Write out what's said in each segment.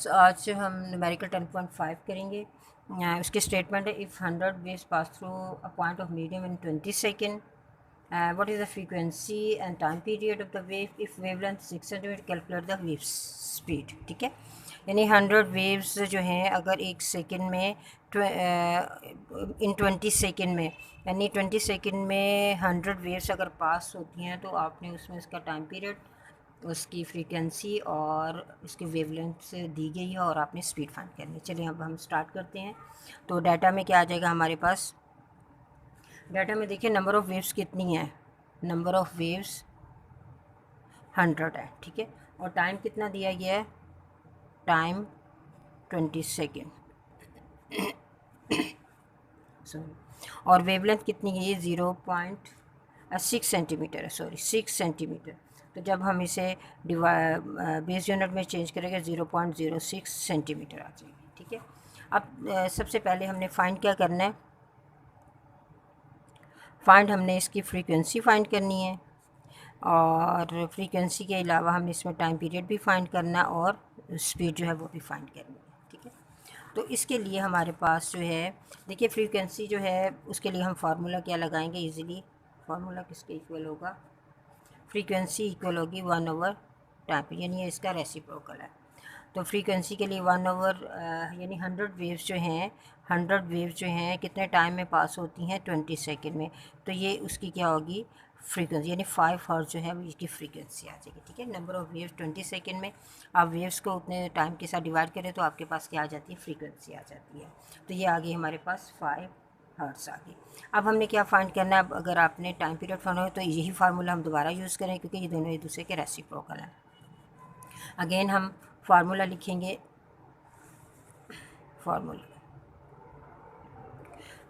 Students, आज हम numerical 10.5 करेंगे। उसकी स्टेटमेंट है, if 100 waves pass through a point of medium in 20 second, what is the frequency and time period of the wave, if wavelength 6 centimetre, calculate the wave speed. ठीक है, यानी 100 waves जो हैं अगर एक सेकेंड में इन 20 सेकेंड में, यानी 20 सेकेंड में 100 वेव्स अगर पास होती हैं तो आपने उसमें उसका टाइम पीरियड, उसकी फ्रीक्वेंसी और उसकी वेवलेंथ से दी गई है और आपने स्पीड फाइंड करनी है। चलिए अब हम स्टार्ट करते हैं। तो डाटा में क्या आ जाएगा हमारे पास? डाटा में देखिए नंबर ऑफ़ वेव्स कितनी है, नंबर ऑफ़ वेव्स 100 है। ठीक है, और टाइम कितना दिया गया है? Time 20 second, sorry. और वेवलेंथ कितनी है? 0.6 सेंटीमीटर है, सॉरी 6 सेंटीमीटर। तो जब हम इसे बेस यूनिट में चेंज करेंगे 0.06 सेंटीमीटर आ जाएगी। ठीक है, अब सबसे पहले हमने फाइंड क्या करना है? फाइंड हमने इसकी फ्रीक्वेंसी फाइंड करनी है और फ्रीक्वेंसी के अलावा हमने इसमें टाइम पीरियड भी फाइंड करना और स्पीड जो है वो भी फाइंड करनी है। ठीक है, तो इसके लिए हमारे पास जो है, देखिए फ्रीक्वेंसी जो है उसके लिए हम फार्मूला क्या लगाएंगे इजीली? फार्मूला किसके इक्वल होगा? फ्रीक्वेंसी इक्वल होगी 1/टाइम, यानी ये इसका रेसिप्रोकल है। तो फ्रीक्वेंसी के लिए 1/, यानी 100 वेव्स जो हैं, 100 वेव्स जो हैं कितने टाइम में पास होती हैं? 20 सेकेंड में। तो ये उसकी क्या होगी? फ्रीक्वेंसी, यानी 5 हर्ट्ज़ जो है वो इसकी फ्रीक्वेंसी आ जाएगी। ठीक है, नंबर ऑफ़ वेव्स 20 सेकेंड में, आप वेव्स को उतने टाइम के साथ डिवाइड करें तो आपके पास क्या आ जाती है? फ्रीक्वेंसी आ जाती है। तो ये आ गई हमारे पास 5 हर्ट्ज़ आ गई। अब हमने क्या फाइंड करना है? अब अगर आपने टाइम पीरियड फाइंड हो तो यही फार्मूला हम दोबारा यूज़ करें क्योंकि ये दोनों एक दूसरे के रेसिप्रोकल हैं। अगेन हम फार्मूला लिखेंगे, फार्मूला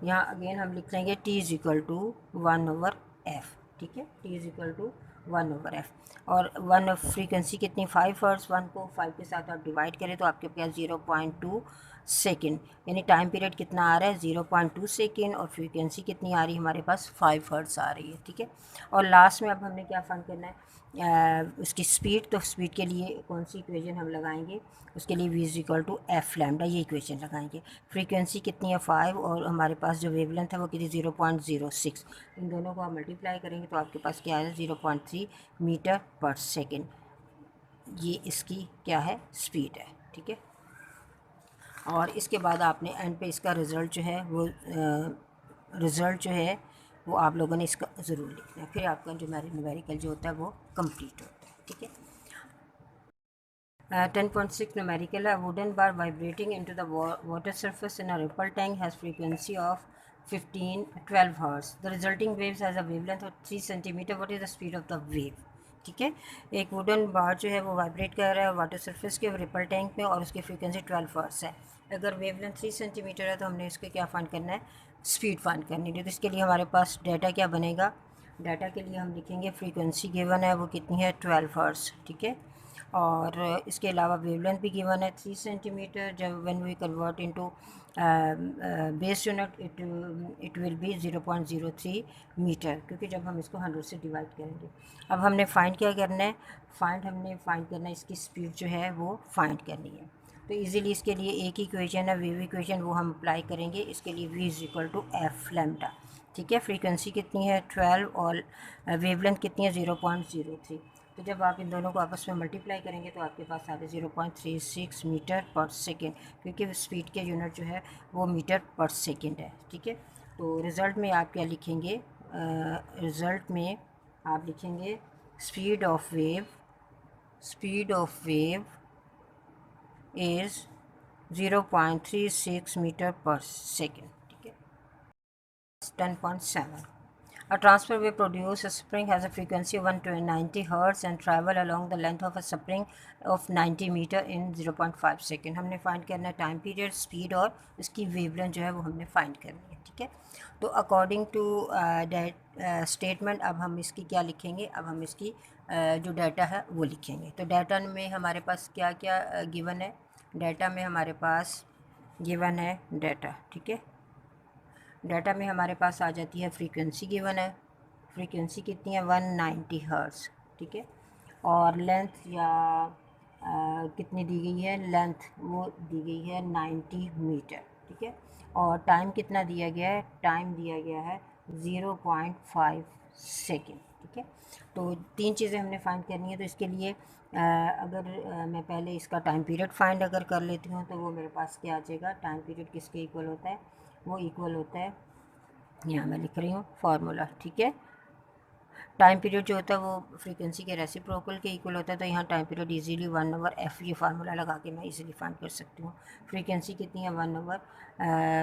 यहाँ अगेन हम लिख लेंगे T is equal to 1/f। ठीक है, T is equal to 1/f। और 1 ऑफ फ्रीक्वेंसी कितनी? 5 हर्ट्ज़। 1 को 5 के साथ आप डिवाइड करें तो आपके पास 0.2 सेकेंड, यानी टाइम पीरियड कितना आ रहा है? 0.2 सेकेंड। और फ्रीक्वेंसी कितनी आ रही है हमारे पास? 5 हर्ट्ज़ आ रही है। ठीक है, और लास्ट में अब हमने क्या फाइंड करना है? उसकी स्पीड। तो स्पीड के लिए कौन सी इक्वेशन हम लगाएंगे? उसके लिए v is equal to F lambda, ये इक्वेशन लगाएंगे। फ्रीक्वेंसी कितनी है? 5, और हमारे पास जो वेवलेंथ है वो कितनी? 0.06। इन दोनों को आप मल्टीप्लाई करेंगे तो आपके पास क्या है? 0.3 मीटर पर सेकेंड। ये इसकी क्या है? स्पीड है। ठीक है, और इसके बाद आपने एंड पे इसका रिज़ल्ट जो है वो रिज़ल्ट जो है वो आप लोगों ने इसका ज़रूर लिखना है, फिर आपका जो न्यूमेरिकल जो होता है वो कंप्लीट होता है। ठीक है, 10.6 numerical, a wooden bar vibrating into the water surface in a ripple tank has frequency of 12 hertz. The resulting waves has a wavelength of 3 centimeter. What is the speed of the wave? ठीक है, एक wooden बार जो है वो vibrate कर रहा है water surface के रिपल टैंक में और उसकी फ्रीक्वेंसी 12 हर्ट्ज़ है। अगर वेवलेंथ 3 सेंटीमीटर है तो हमने इसके क्या फाइंड करना है? स्पीड फाइंड करनी है। तो इसके लिए हमारे पास डाटा क्या बनेगा? डाटा के लिए हम लिखेंगे फ्रीक्वेंसी गिवन है वो कितनी है? 12 हर्ट्ज़। ठीक है, और इसके अलावा वेवलेंथ भी गिवन है 3 सेंटीमीटर। जब when we convert into base unit it will be 0.03 metre, क्योंकि जब हम इसको 100 से डिवाइड करेंगे। अब हमने फाइंड क्या करना है? हमने फाइंड करना है इसकी स्पीड जो है वो फाइंड करनी है। तो इजीली इसके लिए एक ही इक्वेशन है, वेव इक्वेशन, वो हम अप्लाई करेंगे। इसके लिए v is equal to F lambda. ठीक है, फ्रीक्वेंसी कितनी है? 12, और वेवलेंथ कितनी है? 0.03। तो जब आप इन दोनों को आपस में मल्टीप्लाई करेंगे तो आपके पास आ 0.36 मीटर पर सेकेंड, क्योंकि स्पीड के यूनिट जो है वो मीटर पर सेकेंड है। ठीक है, तो रिज़ल्ट में आप क्या लिखेंगे? रिज़ल्ट में आप लिखेंगे speed of wave is 0.36 metre per second. ठीक है, 10.7. A transfer wave produce a spring has a frequency of 190 Hz and travel along the length of a spring of 90 metre in 0.5 second. हमने find करना है time period, speed और इसकी wavelength जो है वो हमने फाइंड करनी है। ठीक है, तो अकॉर्डिंग टू स्टेटमेंट अब हम इसकी क्या लिखेंगे? अब हम इसकी जो डाटा है वो लिखेंगे। तो डाटा में हमारे पास क्या क्या गिवन है? डाटा में हमारे पास गिवन है डाटा। ठीक है, डाटा में हमारे पास आ जाती है फ्रीक्वेंसी गिवन है, फ्रीक्वेंसी कितनी है? 190 हर्ट्ज़। ठीक है, और लेंथ या कितनी दी गई है लेंथ, वो दी गई है 90 मीटर, ठीक है। और टाइम कितना दिया गया है, टाइम दिया गया है 0.5 सेकेंड, ठीक है। तो 3 चीज़ें हमने फाइंड करनी है। तो इसके लिए अगर मैं पहले इसका टाइम पीरियड फाइंड अगर कर लेती हूँ तो वो मेरे पास क्या आ जाएगा, टाइम पीरियड किसके इक्वल होता है, वो इक्वल होता है, यहाँ मैं लिख रही हूँ फार्मूला, ठीक है। टाइम पीरियड जो होता है वो फ्रीक्वेंसी के रेसिप्रोकल के इक्वल होता है। तो यहाँ टाइम पीरियड इजीली 1/f ये फार्मूला लगा के मैं इजीली फाइंड कर सकती हूँ। फ्रीक्वेंसी कितनी है, 1/,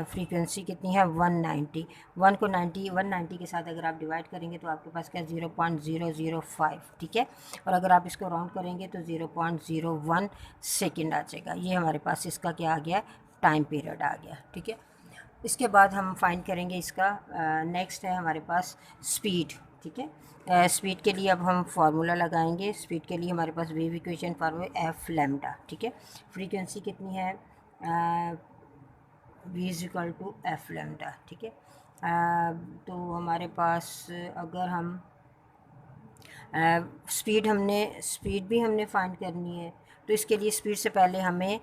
फ्रीक्वेंसी कितनी है 190। 1 को 190 के साथ अगर आप डिवाइड करेंगे तो आपके पास क्या 0.005, ठीक है। और अगर आप इसको राउंड करेंगे तो 0.01 सेकेंड आ जाएगा। ये हमारे पास इसका क्या आ गया, टाइम पीरियड आ गया, ठीक है। इसके बाद हम फाइंड करेंगे इसका नेक्स्ट है हमारे पास स्पीड, ठीक है। स्पीड के लिए अब हम फार्मूला लगाएंगे। स्पीड के लिए हमारे पास wave equation formula F lambda, ठीक है। फ्रीक्वेंसी कितनी है, V is equal to F lambda, ठीक है। तो हमारे पास अगर हम स्पीड भी हमने फाइंड करनी है। तो इसके लिए स्पीड से पहले हमें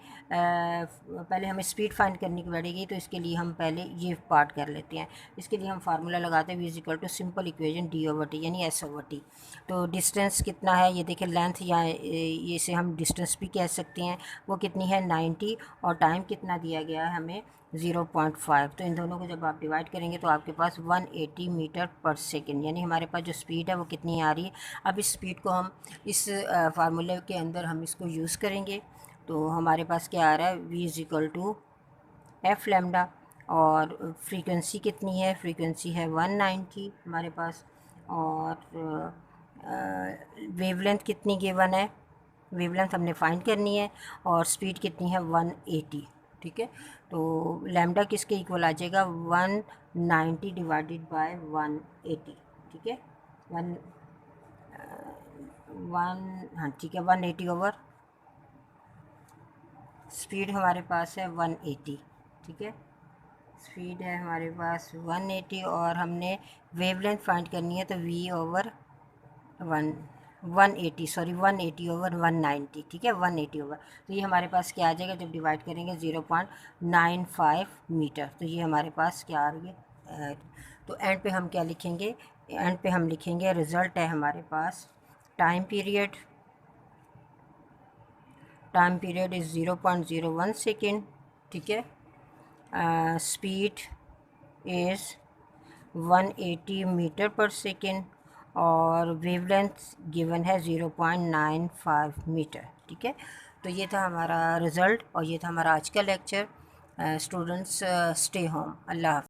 स्पीड फाइंड करनी पड़ेगी। तो इसके लिए हम पहले ये पार्ट कर लेते हैं। इसके लिए हम फार्मूला लगाते हैं v is equal to simple equation d/t यानी s/t। तो डिस्टेंस कितना है, ये देखिए लेंथ, या ये से हम डिस्टेंस भी कह सकते हैं, वो कितनी है 90, और टाइम कितना दिया गया है हमें 0.5। तो इन दोनों को जब आप डिवाइड करेंगे तो आपके पास 180 मीटर पर सेकेंड, यानी हमारे पास जो स्पीड है वो कितनी आ रही है। अब इस स्पीड को हम इस फार्मूले के अंदर हम इसको यूज़ करेंगे। तो हमारे पास क्या आ रहा है, v is equal to F lambda, और फ्रीक्वेंसी कितनी है, फ्रीक्वेंसी है 190 हमारे पास, और वेवलेंथ कितनी गिवन है, वेवलेंथ हमने फाइंड करनी है, और स्पीड कितनी है 180, ठीक है। तो लैम्डा किसके इक्वल आ जाएगा 190 डिवाइडेड बाय 180, ठीक है। वन हाँ ठीक है 180 स्पीड हमारे पास है 180, ठीक है। स्पीड है हमारे पास 180, और हमने वेवलेंथ फाइंड करनी है। तो वन 180/190, ठीक है 180। तो ये हमारे पास क्या आ जाएगा, जब डिवाइड करेंगे 0.95 मीटर। तो ये हमारे पास क्या आ रही है। तो एंड पे हम क्या लिखेंगे, एंड पे हम लिखेंगे रिज़ल्ट है हमारे पास टाइम पीरियड इज़ 0.01 सेकेंड, ठीक है। Speed is 180 metre per second, और वेवलेंथ गिवन है 0.95 मीटर, ठीक है। तो ये था हमारा रिज़ल्ट, और ये था हमारा आज का लेक्चर। Students stay home. अल्लाह हाफ़िज़।